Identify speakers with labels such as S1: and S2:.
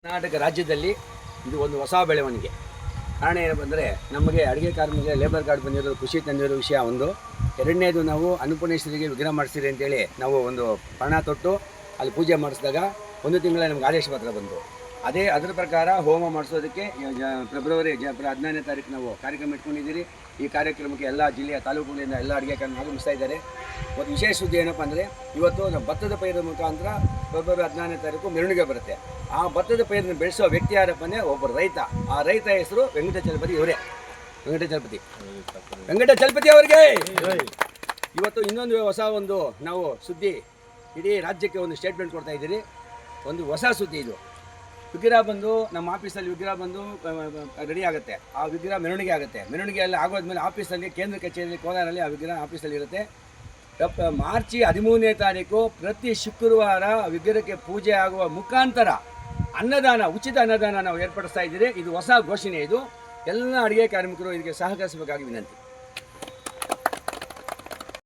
S1: ಕರ್ನಾಟಕ ರಾಜ್ಯದಲ್ಲಿ ಇದು ಒಂದು ಹೊಸ ಬೆಳವಣಿಗೆ. ಕಾರಣ ಏನಪ್ಪ ಅಂದರೆ, ನಮಗೆ ಅಡುಗೆ ಕಾರ್ಮಿಕರಿಗೆ ಲೇಬರ್ ಕಾರ್ಡ್ ಬಂದಿರೋದು ಖುಷಿ ತಂದಿರೋ ವಿಷಯ ಒಂದು. ಎರಡನೇದು, ನಾವು ಅನ್ನಪೂರ್ಣೇಶ್ವರಿಗೆ ವಿಗ್ರಹ ಮಾಡಿಸ್ತೀರಿ ಅಂತೇಳಿ ನಾವು ಒಂದು ಪಣ ತೊಟ್ಟು ಅಲ್ಲಿ ಪೂಜೆ ಮಾಡಿಸಿದಾಗ 1 ತಿಂಗಳ ನಮ್ಗೆ ಆದೇಶ ಪತ್ರ ಬಂತು. ಅದರ ಪ್ರಕಾರ ಹೋಮ ಮಾಡಿಸೋದಕ್ಕೆ ಫೆಬ್ರವರಿ 14ನೇ ತಾರೀಕು ನಾವು ಕಾರ್ಯಕ್ರಮ ಇಟ್ಕೊಂಡಿದ್ದೀರಿ. ಈ ಕಾರ್ಯಕ್ರಮಕ್ಕೆ ಎಲ್ಲ ಜಿಲ್ಲೆಯ ತಾಲೂಕುಗಳಿಂದ ಎಲ್ಲ ಅಡುಗೆ ಕಾರ್ಮಿಕರು ಆಗಮಿಸ್ತಾ ಇದ್ದಾರೆ. ಒಂದು ವಿಶೇಷ ಸುದ್ದಿ ಏನಪ್ಪ ಅಂದರೆ, ಇವತ್ತು ನಮ್ಮ ಭತ್ತದ ಪೈರದ ಮುಖಾಂತರ ಫೆಬ್ರವರಿ 14ನೇ ತಾರೀಕು ಮೆರವಣಿಗೆ ಬರುತ್ತೆ. ಆ ಭತ್ತದ ಪೈರನ್ನು ಬೆಳೆಸೋ ವ್ಯಕ್ತಿ ಯಾರಪ್ಪ ಅಂದರೆ ಒಬ್ಬರು ರೈತ. ಆ ರೈತ ಹೆಸರು ವೆಂಕಟಚಲಪತಿ ಅವರೇ. ವೆಂಕಟಚಲಪತಿ ಅವರಿಗೆ ಇವತ್ತು ಇನ್ನೊಂದು ಹೊಸ ಒಂದು ನಾವು ಸುದ್ದಿ, ಇಡೀ ರಾಜ್ಯಕ್ಕೆ ಒಂದು ಸ್ಟೇಟ್ಮೆಂಟ್ ಕೊಡ್ತಾ ಇದ್ದೀರಿ. ಒಂದು ಹೊಸ ಸುದ್ದಿ ಇದು. ವಿಗ್ರಹ ಬಂದು ನಮ್ಮ ಆಫೀಸಲ್ಲಿ ವಿಗ್ರಹ ಬಂದು ರೆಡಿ ಆಗುತ್ತೆ. ಆ ವಿಗ್ರಹ ಮೆರವಣಿಗೆ ಆಗುತ್ತೆ. ಮೆರವಣಿಗೆ ಎಲ್ಲ ಆಗೋದ್ಮೇಲೆ ಆಫೀಸಲ್ಲಿ ಕೇಂದ್ರ ಕಚೇರಿ ಕೋಲಾರಲ್ಲಿ ಆ ವಿಗ್ರಹ ಆಫೀಸಲ್ಲಿ ಇರುತ್ತೆ. ಮಾರ್ಚ್ 13ನೇ ತಾರೀಕು ಪ್ರತಿ ಶುಕ್ರವಾರ ವಿಗ್ರಹಕ್ಕೆ ಪೂಜೆ ಆಗುವ ಮುಖಾಂತರ ಅನ್ನದಾನ, ಉಚಿತ ಅನ್ನದಾನ ನಾವು ಏರ್ಪಡಿಸ್ತಾ ಇದ್ದೀರಿ. ಇದು ಹೊಸ ಘೋಷಣೆ. ಇದು ಎಲ್ಲ ಅಡುಗೆ ಕಾರ್ಮಿಕರು ಇದಕ್ಕೆ ಸಹಕರಿಸಬೇಕಾಗಿ ವಿನಂತಿ.